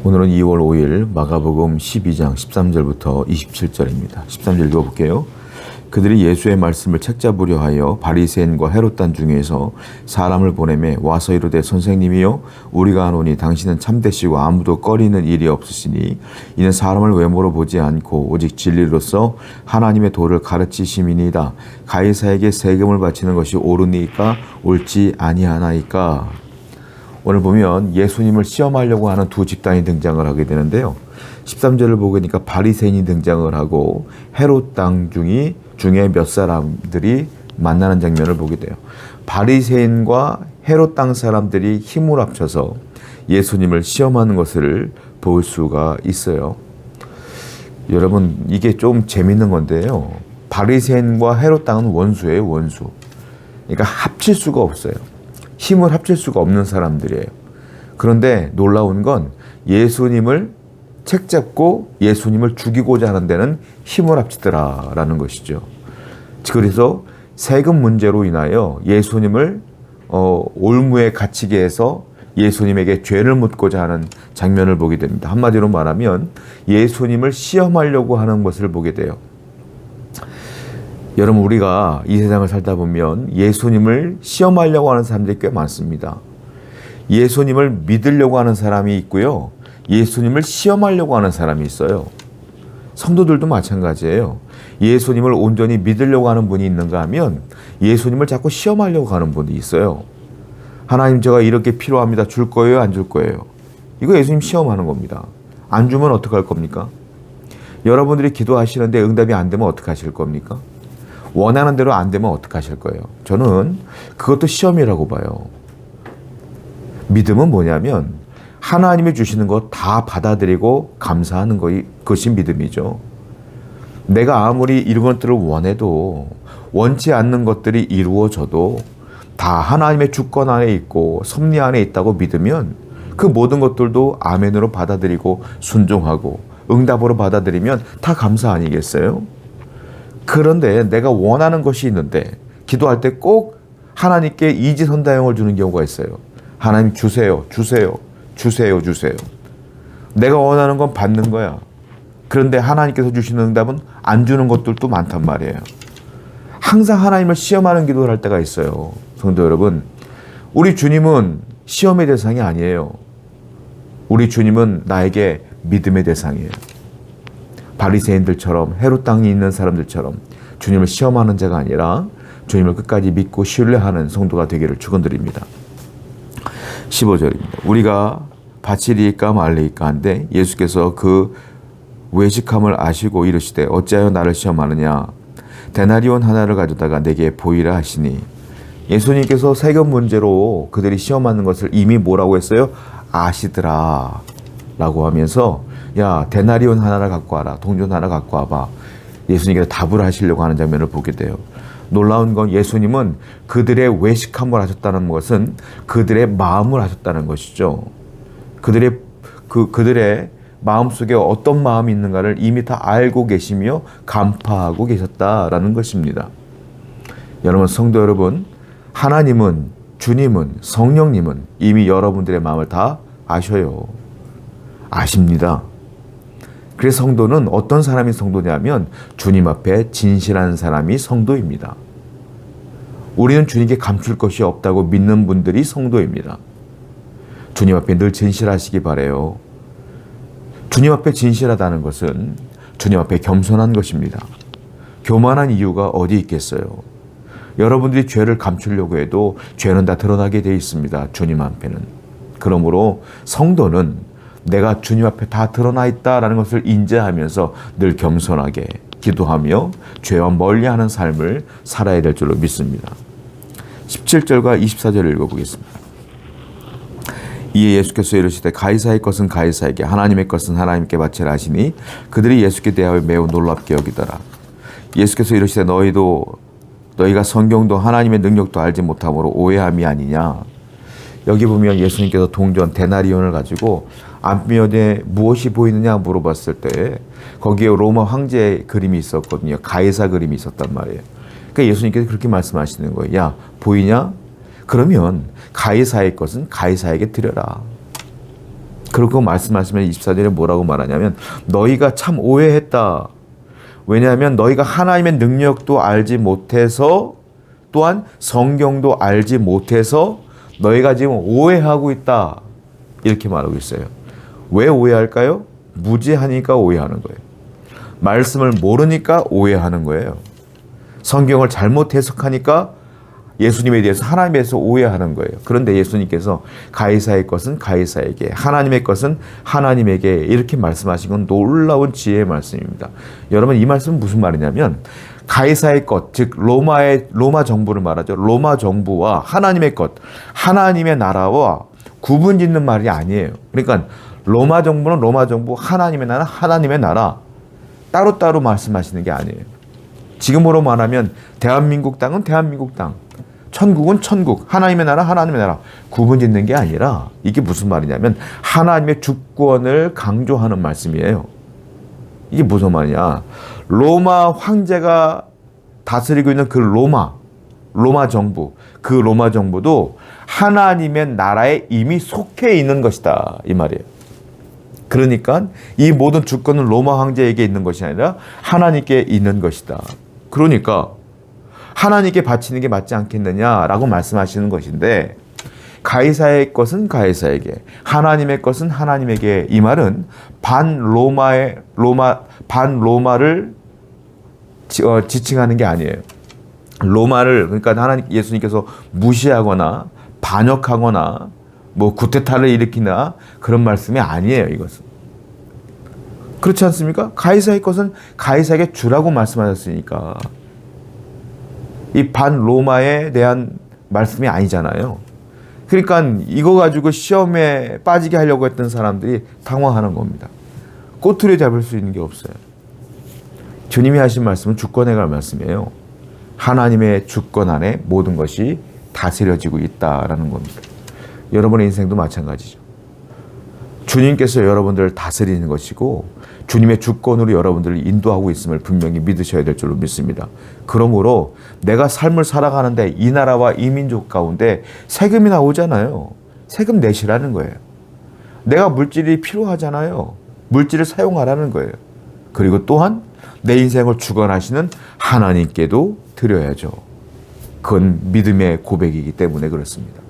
오늘은 2월 5일 마가복음 12장 13절부터 27절입니다. 13절 읽어볼게요. 그들이 예수의 말씀을 책잡으려 하여 바리새인과 헤롯단 중에서 사람을 보내매 와서 이르되 선생님이여 우리가 아노니 당신은 참되시고 아무도 꺼리는 일이 없으시니 이는 사람을 외모로 보지 않고 오직 진리로서 하나님의 도를 가르치심이니이다. 가이사에게 세금을 바치는 것이 옳으니까 옳지 아니하나이까. 오늘 보면 예수님을 시험하려고 하는 두 집단이 등장을 하게 되는데요. 13절을 보니까 바리새인이 등장을 하고 헤롯 땅 중에 몇 사람들이 만나는 장면을 보게 돼요. 바리새인과 헤롯 땅 사람들이 힘을 합쳐서 예수님을 시험하는 것을 볼 수가 있어요. 여러분, 이게 좀 재밌는 건데요. 바리새인과 헤롯 땅은 원수예요, 원수. 그러니까 합칠 수가 없어요. 힘을 합칠 수가 없는 사람들이에요. 그런데 놀라운 건 예수님을 책잡고 예수님을 죽이고자 하는 데는 힘을 합치더라라는 것이죠. 그래서 세금 문제로 인하여 예수님을 올무에 갇히게 해서 예수님에게 죄를 묻고자 하는 장면을 보게 됩니다. 한마디로 말하면 예수님을 시험하려고 하는 것을 보게 돼요. 여러분, 우리가 이 세상을 살다 보면 예수님을 시험하려고 하는 사람들이 꽤 많습니다. 예수님을 믿으려고 하는 사람이 있고요. 예수님을 시험하려고 하는 사람이 있어요. 성도들도 마찬가지예요. 예수님을 온전히 믿으려고 하는 분이 있는가 하면 예수님을 자꾸 시험하려고 하는 분이 있어요. 하나님, 제가 이렇게 필요합니다. 줄 거예요? 안 줄 거예요? 이거 예수님 시험하는 겁니다. 안 주면 어떡할 겁니까? 여러분들이 기도하시는데 응답이 안 되면 어떻게 하실 겁니까? 원하는 대로 안 되면 어떻게 하실 거예요? 저는 그것도 시험이라고 봐요. 믿음은 뭐냐면 하나님이 주시는 거 다 받아들이고 감사하는 그것이 믿음이죠. 내가 아무리 이런 것들을 원해도 원치 않는 것들이 이루어져도 다 하나님의 주권 안에 있고 섭리 안에 있다고 믿으면 그 모든 것들도 아멘으로 받아들이고 순종하고 응답으로 받아들이면 다 감사 아니겠어요? 그런데 내가 원하는 것이 있는데 기도할 때 꼭 하나님께 이지선다형을 주는 경우가 있어요. 하나님 주세요, 주세요, 주세요, 주세요. 내가 원하는 건 받는 거야. 그런데 하나님께서 주시는 응답은 안 주는 것들도 많단 말이에요. 항상 하나님을 시험하는 기도를 할 때가 있어요. 성도 여러분, 우리 주님은 시험의 대상이 아니에요. 우리 주님은 나에게 믿음의 대상이에요. 바리새인들처럼 헤롯 땅에 있는 사람들처럼 주님을 시험하는 자가 아니라 주님을 끝까지 믿고 신뢰하는 성도가 되기를 축원드립니다. 15절입니다. 우리가 바치리이까 말리이까 한데 예수께서 그 외식함을 아시고 이르시되 어찌하여 나를 시험하느냐 데나리온 하나를 가져다가 내게 보이라 하시니, 예수님께서 세금 문제로 그들이 시험하는 것을 이미 뭐라고 했어요? 아시더라 라고 하면서 야, 데나리온 하나를 갖고 와라, 동전 하나 갖고 와봐. 예수님께서 답을 하시려고 하는 장면을 보게 돼요. 놀라운 건 예수님은 그들의 외식함을 하셨다는 것은 그들의 마음을 하셨다는 것이죠. 그들의 마음속에 어떤 마음이 있는가를 이미 다 알고 계시며 간파하고 계셨다라는 것입니다. 여러분, 성도 여러분, 하나님은, 주님은, 성령님은 이미 여러분들의 마음을 다 아셔요. 아십니다. 그래서 성도는 어떤 사람이 성도냐면 주님 앞에 진실한 사람이 성도입니다. 우리는 주님께 감출 것이 없다고 믿는 분들이 성도입니다. 주님 앞에 늘 진실하시기 바라요. 주님 앞에 진실하다는 것은 주님 앞에 겸손한 것입니다. 교만한 이유가 어디 있겠어요? 여러분들이 죄를 감추려고 해도 죄는 다 드러나게 되어 있습니다. 주님 앞에는. 그러므로 성도는 내가 주님 앞에 다 드러나 있다라는 것을 인지하면서 늘 겸손하게 기도하며 죄와 멀리하는 삶을 살아야 될 줄로 믿습니다. 17절과 24절을 읽어보겠습니다. 이에 예수께서 이르시되 가이사의 것은 가이사에게 하나님의 것은 하나님께 바치라 하시니 그들이 예수께 대하여 매우 놀랍게 여기더라. 예수께서 이르시되 너희가 성경도 하나님의 능력도 알지 못함으로 오해함이 아니냐. 여기 보면 예수님께서 동전 데나리온을 가지고 앞면에 무엇이 보이느냐 물어봤을 때 거기에 로마 황제의 그림이 있었거든요. 가이사 그림이 있었단 말이에요. 그러니까 예수님께서 그렇게 말씀하시는 거예요. 야, 보이냐? 그러면 가이사의 것은 가이사에게 드려라. 그러고 말씀하시면 24절에 뭐라고 말하냐면 너희가 참 오해했다. 왜냐하면 너희가 하나님의 능력도 알지 못해서 또한 성경도 알지 못해서 너희가 지금 오해하고 있다. 이렇게 말하고 있어요. 왜 오해할까요? 무지하니까 오해하는 거예요. 말씀을 모르니까 오해하는 거예요. 성경을 잘못 해석하니까 예수님에 대해서 하나님에 대해서 오해하는 거예요. 그런데 예수님께서 가이사의 것은 가이사에게, 하나님의 것은 하나님에게 이렇게 말씀하신 건 놀라운 지혜의 말씀입니다. 여러분 이 말씀은 무슨 말이냐면 가이사의 것, 즉 로마 정부를 말하죠. 로마 정부와 하나님의 것, 하나님의 나라와 구분짓는 말이 아니에요. 그러니까 로마 정부는 로마 정부, 하나님의 나라, 하나님의 나라 따로따로 말씀하시는 게 아니에요. 지금으로 말하면 대한민국 땅은 대한민국 땅, 천국은 천국, 하나님의 나라, 하나님의 나라 구분짓는 게 아니라 이게 무슨 말이냐면 하나님의 주권을 강조하는 말씀이에요. 이게 무슨 말이냐? 로마 황제가 다스리고 있는 그 로마 정부, 그 로마 정부도 하나님의 나라에 이미 속해 있는 것이다 이 말이에요. 그러니까 이 모든 주권은 로마 황제에게 있는 것이 아니라 하나님께 있는 것이다. 그러니까 하나님께 바치는 게 맞지 않겠느냐라고 말씀하시는 것인데 가이사의 것은 가이사에게, 하나님의 것은 하나님에게 이 말은 반로마를 지칭하는 게 아니에요. 로마를 그러니까 예수님께서 무시하거나 반역하거나 뭐 구테타를 일으키나 그런 말씀이 아니에요. 이것은 그렇지 않습니까? 가이사의 것은 가이사에게 주라고 말씀하셨으니까 이 반로마에 대한 말씀이 아니잖아요. 그러니까 이거 가지고 시험에 빠지게 하려고 했던 사람들이 당황하는 겁니다. 꼬투리 잡을 수 있는 게 없어요. 주님이 하신 말씀은 주권에 관한 말씀이에요. 하나님의 주권 안에 모든 것이 다스려지고 있다라는 겁니다. 여러분의 인생도 마찬가지죠. 주님께서 여러분들을 다스리는 것이고 주님의 주권으로 여러분들을 인도하고 있음을 분명히 믿으셔야 될 줄로 믿습니다. 그러므로 내가 삶을 살아가는데 이 나라와 이 민족 가운데 세금이 나오잖아요. 세금 내시라는 거예요. 내가 물질이 필요하잖아요. 물질을 사용하라는 거예요. 그리고 또한 내 인생을 주관하시는 하나님께도 드려야죠. 그건 믿음의 고백이기 때문에 그렇습니다.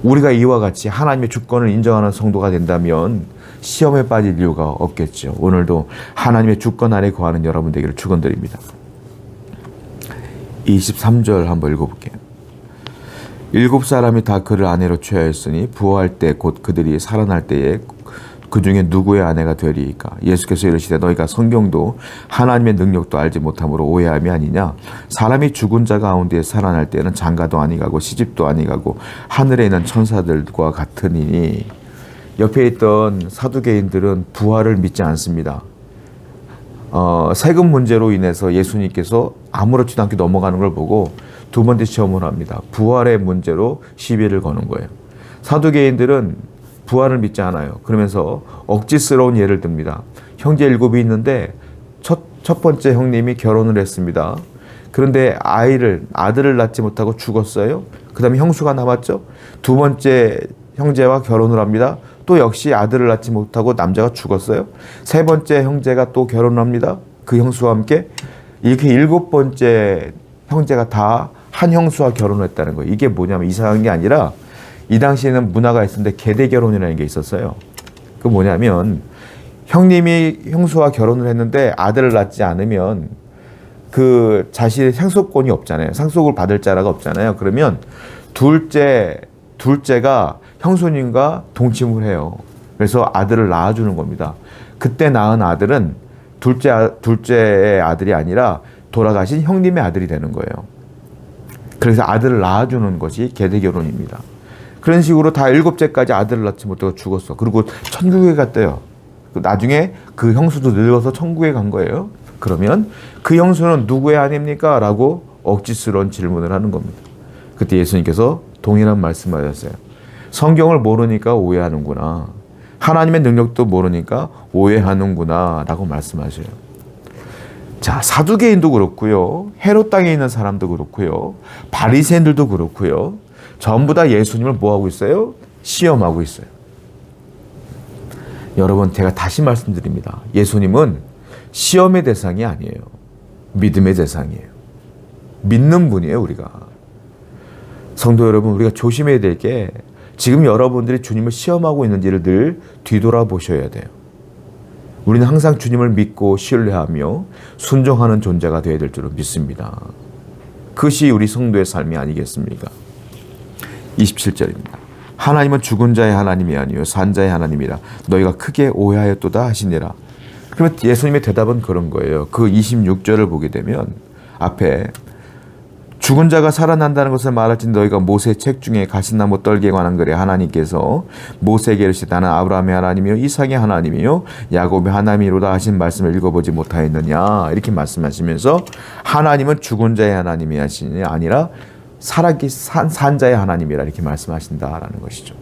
우리가 이와 같이 하나님의 주권을 인정하는 성도가 된다면 시험에 빠질 이유가 없겠죠. 오늘도 하나님의 주권 아래 거하는 여러분 되기를 축원드립니다. 23절 한번 읽어볼게요. 7사람이 다 그를 아내로 취하였으니 부활할 때 곧 그들이 살아날 때에 그 중에 누구의 아내가 되리이까? 예수께서 이르시되 너희가 성경도 하나님의 능력도 알지 못함으로 오해함이 아니냐? 사람이 죽은 자 가운데 살아날 때는 장가도 아니가고 시집도 아니가고 하늘에 있는 천사들과 같으니. 옆에 있던 사두개인들은 부활을 믿지 않습니다. 세금 문제로 인해서 예수님께서 아무렇지도 않게 넘어가는 걸 보고 두 번째 시험을 합니다. 부활의 문제로 시비를 거는 거예요. 사두개인들은 부활을 믿지 않아요. 그러면서 억지스러운 예를 듭니다. 형제 7이 있는데 첫 번째 형님이 결혼을 했습니다. 그런데 아들을 낳지 못하고 죽었어요. 그 다음에 형수가 남았죠. 두 번째 형제와 결혼을 합니다. 또 역시 아들을 낳지 못하고 남자가 죽었어요. 세 번째 형제가 또 결혼을 합니다. 그 형수와 함께. 이렇게 7번째 형제가 다 한 형수와 결혼을 했다는 거예요. 이게 뭐냐면 이상한 게 아니라 이 당시에는 문화가 있었는데 계대 결혼이라는 게 있었어요. 그 뭐냐면 형님이 형수와 결혼을 했는데 아들을 낳지 않으면 그 자신의 상속권이 없잖아요. 상속을 받을 자라가 없잖아요. 그러면 둘째가 형수님과 동침을 해요. 그래서 아들을 낳아주는 겁니다. 그때 낳은 아들은 둘째의 아들이 아니라 돌아가신 형님의 아들이 되는 거예요. 그래서 아들을 낳아주는 것이 계대 결혼입니다. 그런 식으로 다 7째까지 아들을 낳지 못하고 죽었어. 그리고 천국에 갔대요. 나중에 그 형수도 늙어서 천국에 간 거예요. 그러면 그 형수는 누구의 아내입니까? 라고 억지스러운 질문을 하는 겁니다. 그때 예수님께서 동일한 말씀을 하셨어요. 성경을 모르니까 오해하는구나. 하나님의 능력도 모르니까 오해하는구나 라고 말씀하셔요. 자, 사두개인도 그렇고요. 헤롯 땅에 있는 사람도 그렇고요. 바리새인들도 그렇고요. 전부 다 예수님을 뭐하고 있어요? 시험하고 있어요. 여러분, 제가 다시 말씀드립니다. 예수님은 시험의 대상이 아니에요. 믿음의 대상이에요. 믿는 분이에요, 우리가. 성도 여러분, 우리가 조심해야 될 게 지금 여러분들이 주님을 시험하고 있는지를 늘 뒤돌아보셔야 돼요. 우리는 항상 주님을 믿고 신뢰하며 순종하는 존재가 되어야 될 줄로 믿습니다. 그것이 우리 성도의 삶이 아니겠습니까? 27절입니다. 하나님은 죽은 자의 하나님이 아니요 산 자의 하나님이라 너희가 크게 오해하였도다 하시니라. 그러면 예수님의 대답은 그런 거예요. 그 26절을 보게 되면 앞에 죽은 자가 살아난다는 것을 말할지 너희가 모세 책 중에 가시나무 떨기에 관한 글에 하나님께서 모세에게 이르시되 나는 아브라함의 하나님이요 이삭의 하나님이요 야곱의 하나님이로다 하신 말씀을 읽어보지 못하였느냐 이렇게 말씀하시면서 하나님은 죽은 자의 하나님이 하시니 아니라 산 자의 하나님이라 이렇게 말씀하신다라는 것이죠.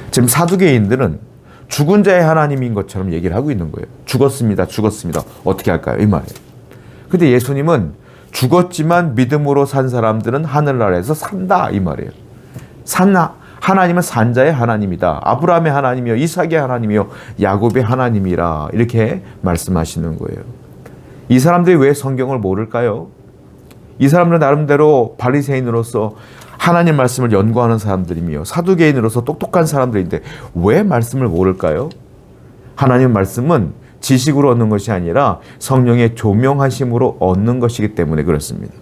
지금 사두개인들은 죽은 자의 하나님인 것처럼 얘기를 하고 있는 거예요. 죽었습니다. 어떻게 할까요? 이 말이에요. 근데 예수님은 죽었지만 믿음으로 산 사람들은 하늘나라에서 산다 이 말이에요. 하나님은 산자의 하나님이다. 아브라함의 하나님이요 이삭의 하나님이요 야곱의 하나님이라 이렇게 말씀하시는 거예요. 이 사람들이 왜 성경을 모를까요? 이 사람들은 나름대로 바리새인으로서 하나님 말씀을 연구하는 사람들이며 사두개인으로서 똑똑한 사람들인데 왜 말씀을 모를까요? 하나님 말씀은 지식으로 얻는 것이 아니라 성령의 조명하심으로 얻는 것이기 때문에 그렇습니다.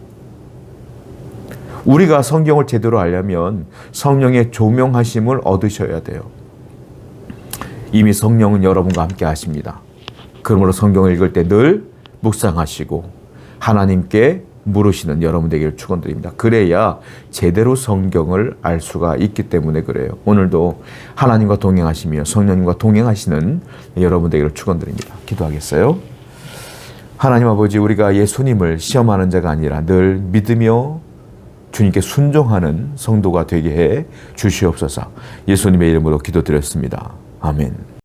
우리가 성경을 제대로 알려면 성령의 조명하심을 얻으셔야 돼요. 이미 성령은 여러분과 함께 하십니다. 그러므로 성경을 읽을 때 늘 묵상하시고 하나님께 물으시는 여러분 되기를 축원드립니다. 그래야 제대로 성경을 알 수가 있기 때문에 그래요. 오늘도 하나님과 동행하시며 성령님과 동행하시는 여러분 되기를 축원드립니다. 기도하겠어요? 하나님 아버지, 우리가 예수님을 시험하는 자가 아니라 늘 믿으며 주님께 순종하는 성도가 되게 해 주시옵소서. 예수님의 이름으로 기도드렸습니다. 아멘.